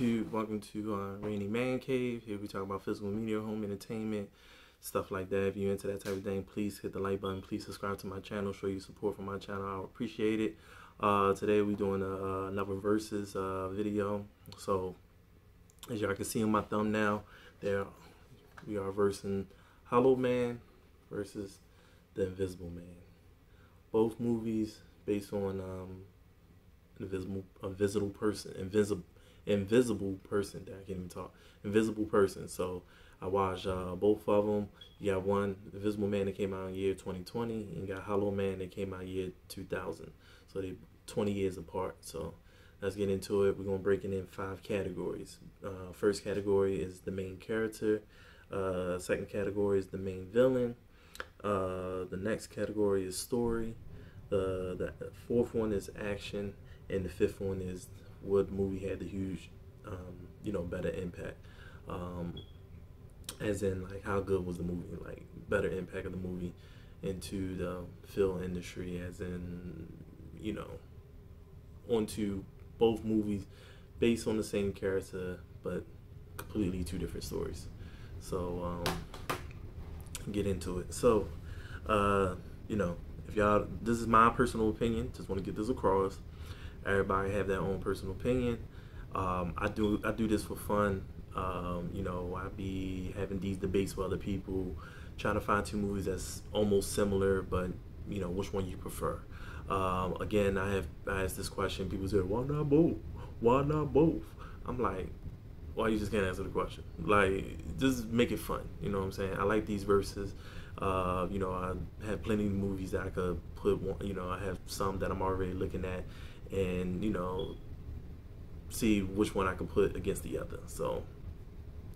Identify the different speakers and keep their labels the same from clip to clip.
Speaker 1: welcome to Rainy Man Cave. Here we talk about physical media, home entertainment, stuff like that. If you're into that type of thing, please hit the like button. Please subscribe to my channel. Show your support for my channel. I appreciate it. Today we're doing another versus video. So as y'all can see on my thumbnail, there we are versing Hollow Man versus The Invisible Man. Both movies based on invisible person. I can't even talk. Invisible person. So I watched both of them. You got one, Invisible Man, that came out in year 2020, and you got Hollow Man that came out year 2000. So they 20 years apart. So let's get into it. We're gonna break it in 5 categories. First category is the main character. Second category is the main villain. The next category is story. The fourth one is action, and the fifth one is what movie had the huge, better impact. As in, like, how good was the movie? Like, better impact of the movie into the film industry, as in, onto both movies based on the same character, but completely 2 different stories. So, get into it. So, if y'all, this is my personal opinion. Just want to get this across. Everybody have their own personal opinion. I do this for fun. I be having these debates with other people, trying to find 2 movies that's almost similar, but which one you prefer. Again, I asked this question. People say, "Why not both? Why not both?" I'm like, why you just can't answer the question? Like, just make it fun. You know what I'm saying? I like these verses. I have plenty of movies that I could put one. I have some that I'm already looking at, and see which one I can put against the other. So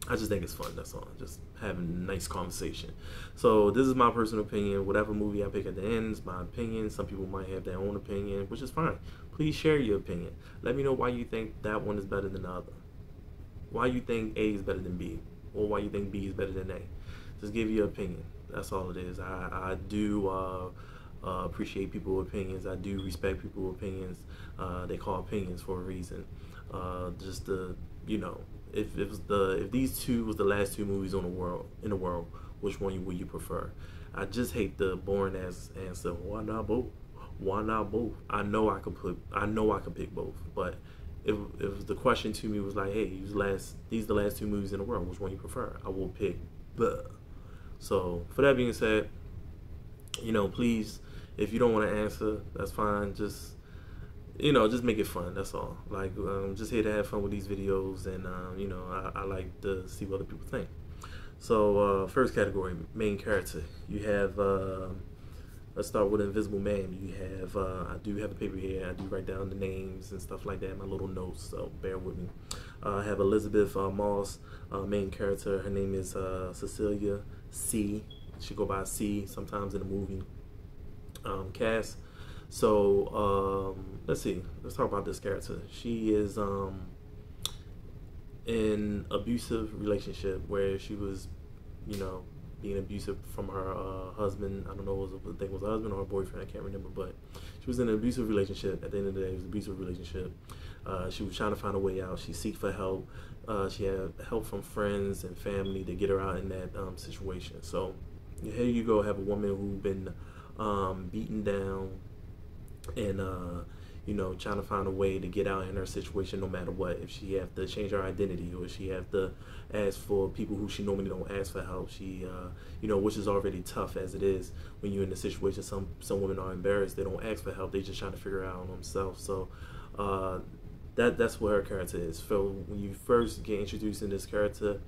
Speaker 1: I just think it's fun. That's all. Just having a nice conversation. So this is my personal opinion. Whatever movie I pick at the end is my opinion. Some people might have their own opinion, which is fine. Please share your opinion. Let me know why you think that one is better than the other. Why you think A is better than B, or why you think B is better than A. Just give your opinion. That's all it is. I do appreciate people's opinions. I do respect people's opinions. They call opinions for a reason. Just to, if these 2 was the last 2 movies in the world, which one would you prefer? I just hate the boring ass answer. Why not both? Why not both? I know I could pick both, but if the question to me was like, hey, these are the last 2 movies in the world, which one you prefer? I will pick the. So for that being said, please, if you don't want to answer, that's fine. Just just make it fun. That's all. Like, just here to have fun with these videos, and I like to see what other people think. So first category, main character. You have let's start with Invisible Man. You have I do have a paper here. I do write down the names and stuff like that in my little notes, so bear with me. I have Elizabeth Moss, main character. Her name is Cecilia C. She go by C sometimes in the movie cast. So let's see. Let's talk about this character. She is in abusive relationship where she was, being abusive from her husband. I don't know if it was a husband or a boyfriend. I can't remember, but she was in an abusive relationship. At the end of the day, it was an abusive relationship. She was trying to find a way out. She seeked for help. She had help from friends and family to get her out in that situation. So here you go, have a woman who's been beaten down and trying to find a way to get out in her situation no matter what. If she have to change her identity, or she have to ask for people who she normally don't ask for help, she which is already tough as it is when you're in a situation. Some women are embarrassed, they don't ask for help, they just trying to figure it out on themselves. So that's what her character is. So when you first get introduced in this character,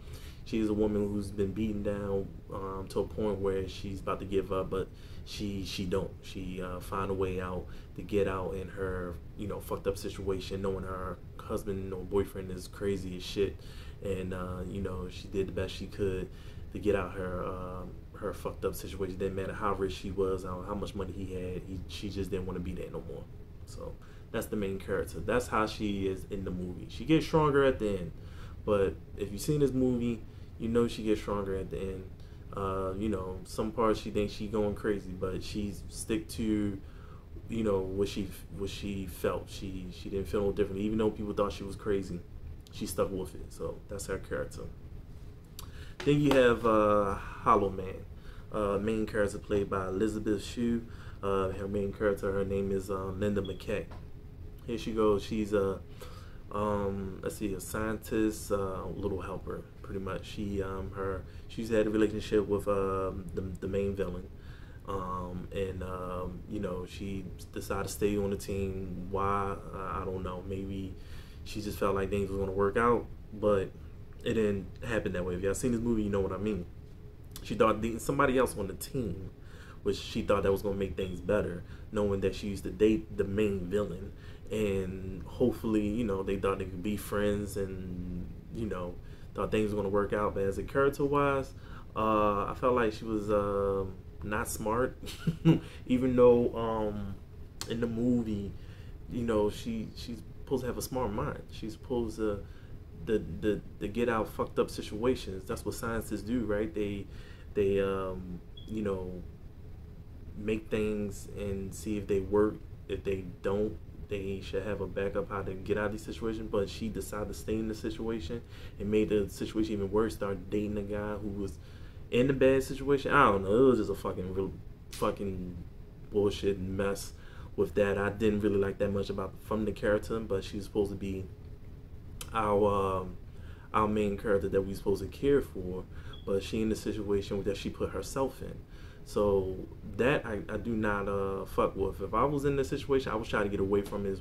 Speaker 1: she's a woman who's been beaten down to a point where she's about to give up, but she don't. She find a way out to get out in her fucked up situation, knowing her husband or boyfriend is crazy as shit, and she did the best she could to get out her fucked up situation. Didn't matter how rich she was, how much money he had. She just didn't want to be there no more. So that's the main character. That's how she is in the movie. She gets stronger at the end, but if you've seen this movie, she gets stronger at the end. Some parts she thinks she going crazy, but she stick to, what she felt. She didn't feel no different, even though people thought she was crazy. she stuck with it. So that's her character. Then you have Hollow Man, main character played by Elizabeth Shue. Her main character, her name is Linda McKay. Here she goes. She's a let's see, a scientist, little helper, pretty much. She's had a relationship with the main villain, and you know, she decided to stay on the team. Why? I don't know. Maybe she just felt like things was gonna work out, but it didn't happen that way. If y'all seen this movie, you know what I mean. She thought somebody else on the team, which she thought that was gonna make things better, knowing that she used to date the main villain, and hopefully, you know, they thought they could be friends, and you know, thought things were gonna work out. But as a character wise, I felt like she was not smart, even though in the movie, you know, she's supposed to have a smart mind. She's supposed to get out fucked up situations. That's what scientists do, right? They you know, make things and see if they work. If they don't, they should have a backup how to get out of these situations. But she decided to stay in the situation and made the situation even worse. Started dating a guy who was in the bad situation. I don't know. It was just a fucking bullshit mess with that. I didn't really like that much about from the character, but she's supposed to be our main character that we're supposed to care for, but she in the situation that she put herself in. So that I do not fuck with. If I was in this situation, I would try to get away from it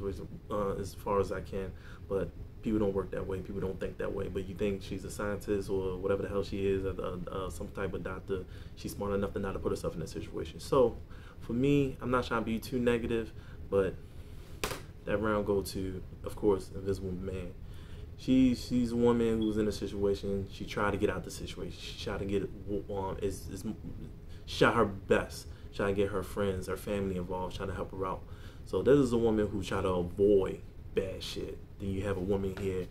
Speaker 1: as far as I can. But people don't work that way. People don't think that way. But you think she's a scientist or whatever the hell she is, some type of doctor. She's smart enough to not to put herself in that situation. So for me, I'm not trying to be too negative, but that round go to, of course, Invisible Man. She's a woman who's in a situation. She tried to get out the situation. She tried to get shot her best, trying to get her friends, her family involved, trying to help her out. So this is a woman who tried to avoid bad shit. Then you have a woman here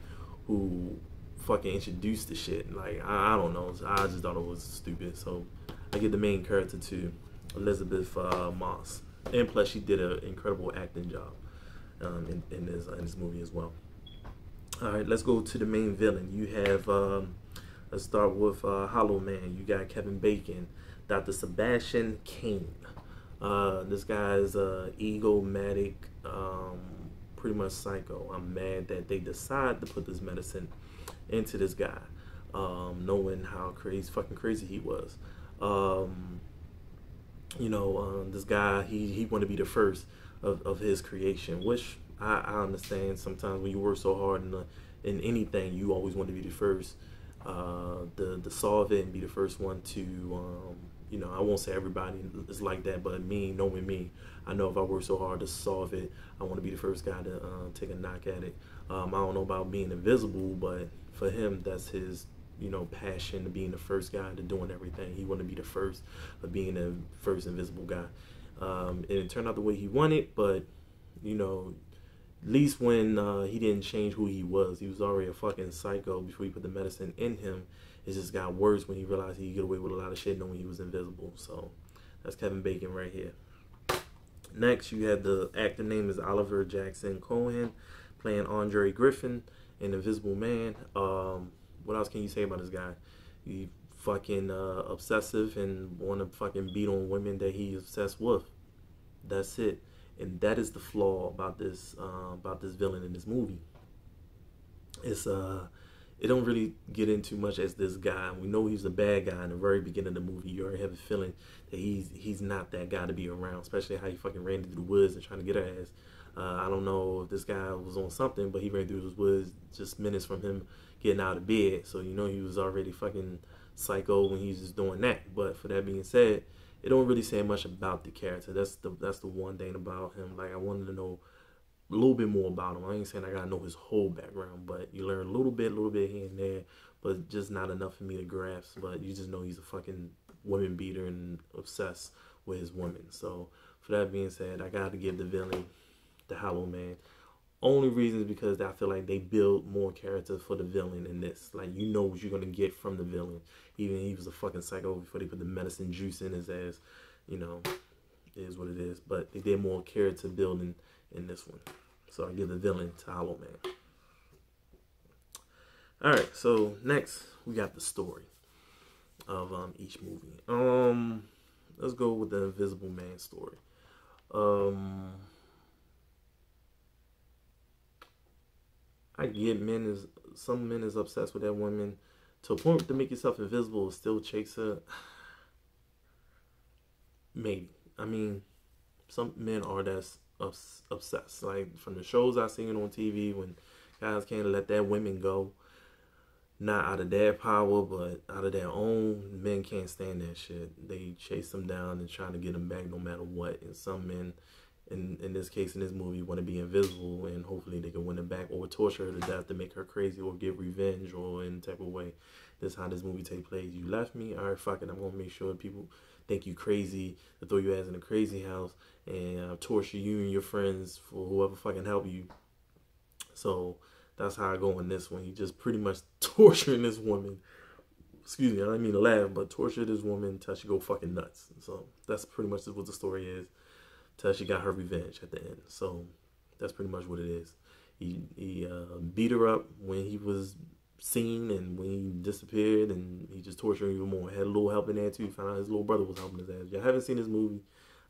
Speaker 1: who fucking introduced the shit. Like, I don't know. I just thought it was stupid. So I give the main character to Elizabeth Moss. And plus, she did an incredible acting job in this movie as well. All right, let's go to the main villain. You have, let's start with Hollow Man. You got Kevin Bacon, Dr. Sebastian Cain. This guy is egomatic, pretty much psycho. I'm mad that they decide to put this medicine into this guy, knowing how fucking crazy he was. You know, this guy, he wanted to be the first of his creation, which I understand. Sometimes when you work so hard in anything, you always want to be the first to solve it and be the first one to, you know, I won't say everybody is like that, but me, knowing me, I know if I work so hard to solve it, I want to be the first guy to take a knock at it. I don't know about being invisible, but for him, that's his, you know, passion, to being the first guy to doing everything. He wanted to be the first of being the first invisible guy. And it turned out the way he wanted, but, you know, at least when he didn't change who he was already a fucking psycho before he put the medicine in him. It just got worse when he realized he could get away with a lot of shit knowing he was invisible. So that's Kevin Bacon right here. Next, you have the actor name is Oliver Jackson Cohen, playing Andre Griffin in Invisible Man. What else can you say about this guy? He fucking obsessive and want to fucking beat on women that he's obsessed with. That's it. And that is the flaw about this villain in this movie. It's it don't really get into much as this guy. We know he's a bad guy in the very beginning of the movie. You already have a feeling that he's not that guy to be around, especially how he fucking ran through the woods and trying to get her ass. I don't know if this guy was on something, but he ran through those woods just minutes from him getting out of bed. So you know he was already fucking psycho when he's just doing that. But for that being said, it don't really say much about the character. That's the one thing about him. Like, I wanted to know a little bit more about him. I ain't saying I gotta know his whole background, but you learn a little bit here and there, but just not enough for me to grasp. But you just know he's a fucking woman beater and obsessed with his woman. So for that being said, I gotta give the villain, the Hollow Man. Only reason is because I feel like they build more character for the villain in this. Like, you know what you're gonna get from the villain. Even he was a fucking psycho before they put the medicine juice in his ass. You know, it is what it is. But they did more character building in this one. So I give the villain to Hollow Man. All right, so next we got the story of each movie. Let's go with the Invisible Man story. Um, I get some men is obsessed with that woman to a point to make yourself invisible and still chase her. Maybe. I mean, some men are that's obsessed. Like from the shows I've seen on TV, when guys can't let their women go, not out of their power, but out of their own. Men can't stand that shit. They chase them down and trying to get them back no matter what. And some men, in this case, in this movie, want to be invisible and hopefully they can win it back or torture her to death to make her crazy or get revenge or in type of way. That's how this movie take place. You left me, all right, fuck it. I'm gonna make sure people think you crazy, to throw your ass in a crazy house and torture you and your friends for whoever fucking help you. So that's how I go in this one. He just pretty much torturing this woman. Excuse me, I didn't mean to laugh, but torture this woman until she go fucking nuts. So that's pretty much what the story is. Till she got her revenge at the end. So that's pretty much what it is. He beat her up when he was seen and when he disappeared, and he just tortured her even more. Had a little help in there too. Found out his little brother was helping his ass. If y'all haven't seen this movie,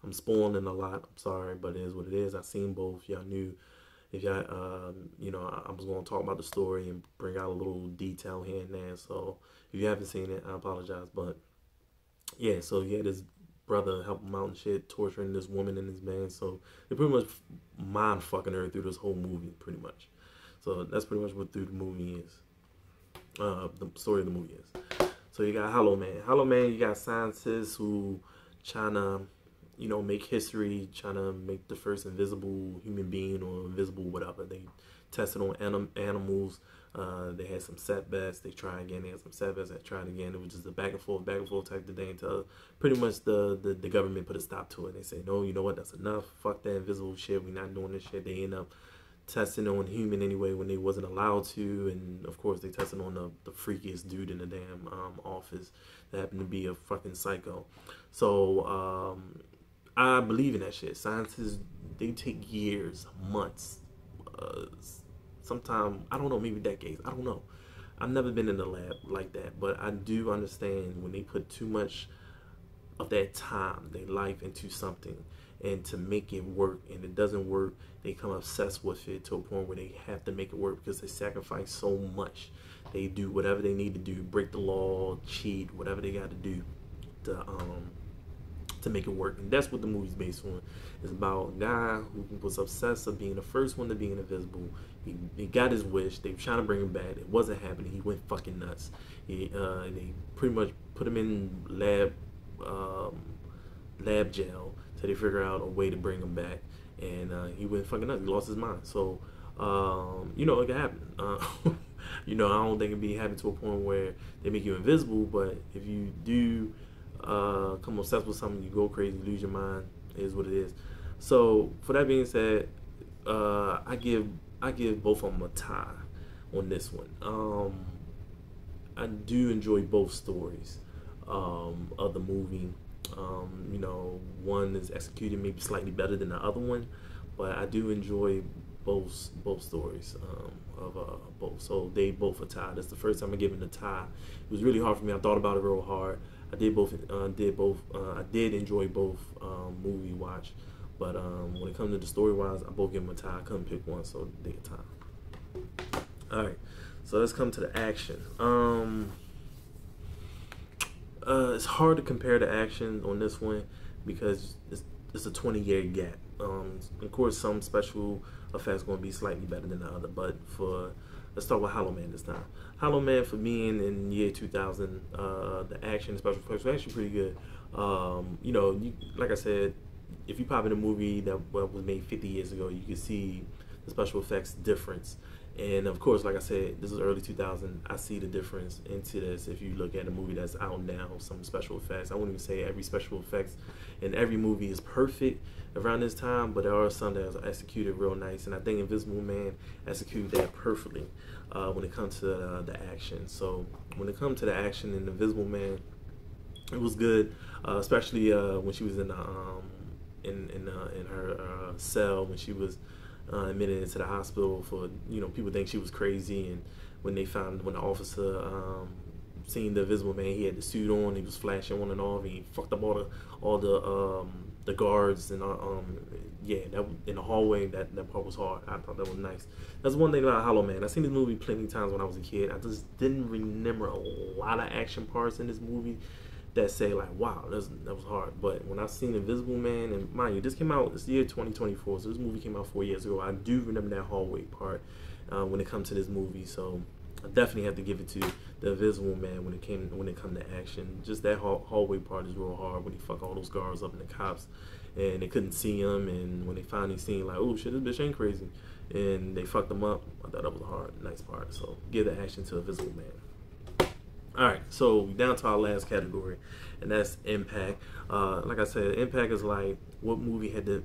Speaker 1: I'm spoiling a lot. I'm sorry, but it is what it is. I've seen both. Y'all knew. If y'all, I was going to talk about the story and bring out a little detail here and there. So if you haven't seen it, I apologize. But yeah, so he had his brother help him out and shit, torturing this woman and this man. So they pretty much mind fucking her through this whole movie, pretty much. So that's pretty much what through the movie is. The story of the movie is. So you got Hollow Man. Hollow Man, you got scientists who trying to, make history, trying to make the first invisible human being or invisible whatever. They tested on animals. They had some setbacks. They tried again. They had some setbacks. They tried again. It was just a back and forth type of thing until pretty much the government put a stop to it. They say, no, you know what? That's enough. Fuck that invisible shit. We're not doing this shit. They end up testing on human anyway when they wasn't allowed to, and of course they tested on the freakiest dude in the damn office that happened to be a fucking psycho. So I believe in that shit. Scientists, they take years, months, sometimes, I don't know, maybe decades, I don't know. I've never been in a lab like that, but I do understand when they put too much of their time, their life into something, and to make it work, and it doesn't work, they become obsessed with it to a point where they have to make it work because they sacrifice so much. They do whatever they need to do, break the law, cheat, whatever they got to do to make it work. And that's what the movie's based on. It's about a guy who was obsessed with being the first one to be invisible. He got his wish. They were trying to bring him back. It wasn't happening. He went fucking nuts. They pretty much put him in lab jail till they figure out a way to bring him back. And he went fucking nuts. He lost his mind. So, it can happen. I don't think it'd be happening to a point where they make you invisible, but if you do come obsessed with something, you go crazy, lose your mind, it is what it is. So, for that being said, I give both of them a tie on this one. I do enjoy both stories of the movie. One is executed maybe slightly better than the other one, but I do enjoy both stories of both. So they both are tied. That's the first time I gave it a tie. It was really hard for me. I thought about it real hard. I did both. I did enjoy both movie watch, but when it comes to the story wise, I both give them a tie. I couldn't pick one, so they a tie. All right, so let's come to the action. It's hard to compare the action on this one because it's a 20-year gap. Of course, some special effects going to be slightly better than the other, but let's start with Hollow Man this time. Hollow Man, for me, in year 2000, the action, the special effects were actually pretty good. Like I said, if you pop in a movie that was made 50 years ago, you can see the special effects difference. And of course, like I said, this is early 2000. I see the difference into this. If you look at a movie that's out now, some special effects. I wouldn't even say every special effects in every movie is perfect around this time, but there are some that are executed real nice. And I think Invisible Man executed that perfectly when it comes to the action. So when it comes to the action in Invisible Man, it was good, especially when she was in her cell when she was admitted into the hospital for people think she was crazy, and when the officer seen the Invisible Man. He had the suit on, he was flashing on and off, and he fucked up all the guards, and yeah, that in the hallway, that part was hard. I thought that was nice. That's one thing about Hollow Man. I've seen this movie plenty of times when I was a kid. I just didn't remember a lot of action parts in this movie that say like, wow, that was hard. But when I seen Invisible Man, and mind you, this came out this year 2024, so this movie came out 4 years ago. I do remember that hallway part when it comes to this movie. So I definitely have to give it to the Invisible Man when it come to action. Just that hallway part is real hard when he fuck all those guards up and the cops, and they couldn't see him. And when they finally seen like, oh shit, this bitch ain't crazy, and they fucked him up. I thought that was a hard, nice part. So give the action to Invisible Man. Alright, so we down to our last category, and that's impact. Like I said, impact is like what movie had the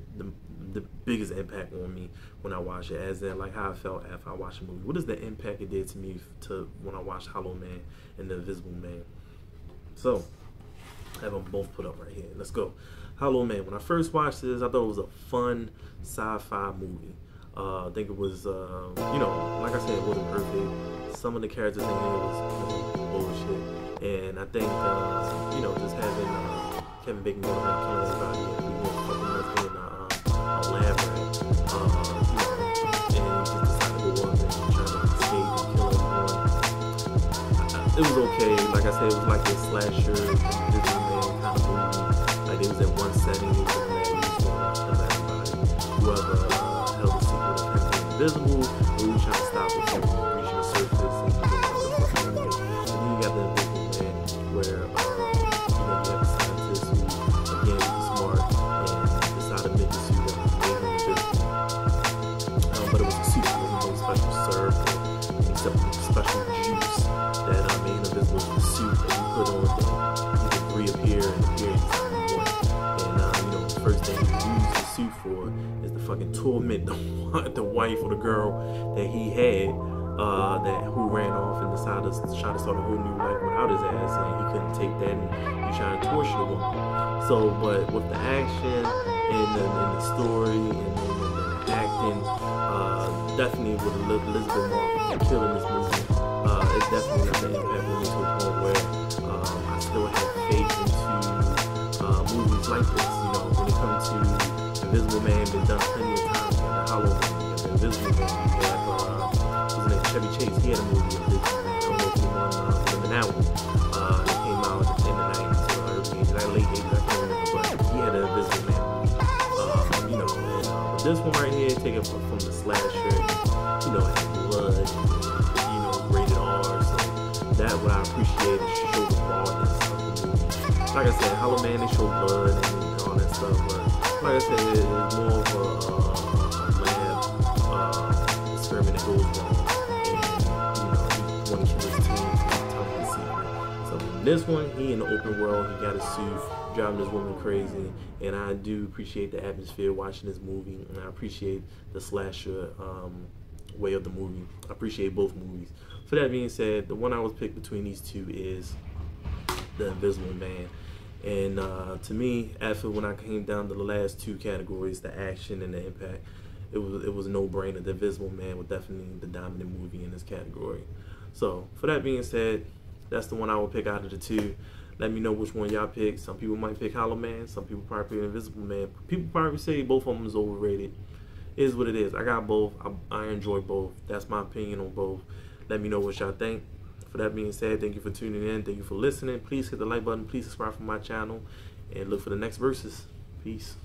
Speaker 1: biggest impact on me when I watched it, as in like how I felt after I watched the movie. What is the impact it did to me when I watched Hollow Man and the Invisible Man? So I have them both put up right here. Let's go. Hollow Man. When I first watched this, I thought it was a fun sci-fi movie. I think it was, you know, like I said, it wasn't perfect. Some of the characters in here was bullshit, and I think, you know, just having Kevin Bacon going around killing everybody and being fucking us being a lab rat, you know, and just decided to go up and trying to escape and kill everyone. It was okay. Like I said, it was like a slasher, Disney Man kind of movie. Like it was in one setting, it was in that, he was going around killing everybody. Whoever held the secret of him being invisible, we were trying to stop it from reaching the surface and going out the fucking movie. And then you got the Invisible Man, where you know, you have a scientist who again was smart and decided to make a suit that made him invisible. But it was a suit, it wasn't no special syrup except special juice that made him invisible. It was a suit that you put on that you could reappear and appear anytime you want. And you know, the first thing you use the suit for is to fucking torment the wife or the girl that he had, who ran off and decided to try to start a whole new life without his ass, and he couldn't take that, and he trying to torture the woman. So, but with the action and the story and the acting, definitely with Elizabeth Moss killing this movie, it definitely left an impact on me to a point where I still have faith into movies like this. You know, when it comes to Invisible Man, been done plenty of times. You got the Hollow Man, you got the Invisible Man, you have what's his name, Chevy Chase. He had a movie of Invisible Man. I don't know if anyone remember that one. It came out in the 90s or early 80s, late 80s, I can't remember, but he had an Invisible Man movie. You know, and but this one right here, taken from the slasher, you know, it had blood, and, you know, rated R. So that what I appreciate is show the rawness of the movie. Like I said, Hollow Man, they show blood and all that stuff, but like I said, it's more of a lab experiment that goes wrong, and you know, he want to kill his team and tell him the secret. So in this one, he in the open world, he got a suit, driving this woman crazy, and I do appreciate the atmosphere watching this movie, and I appreciate the slasher way of the movie. I appreciate both movies. So that being said, the one I was picked between these two is the Invisible Man. And to me, after when I came down to the last two categories, the action and the impact, it was a no-brainer. The Invisible Man was definitely the dominant movie in this category. So for that being said, that's the one I would pick out of the two. Let me know which one y'all pick. Some people might pick Hollow Man. Some people probably pick Invisible Man. People probably say both of them is overrated. It is what it is. I got both. I enjoy both. That's my opinion on both. Let me know what y'all think. For that being said, thank you for tuning in. Thank you for listening. Please hit the like button. Please subscribe for my channel. And look for the next verses. Peace.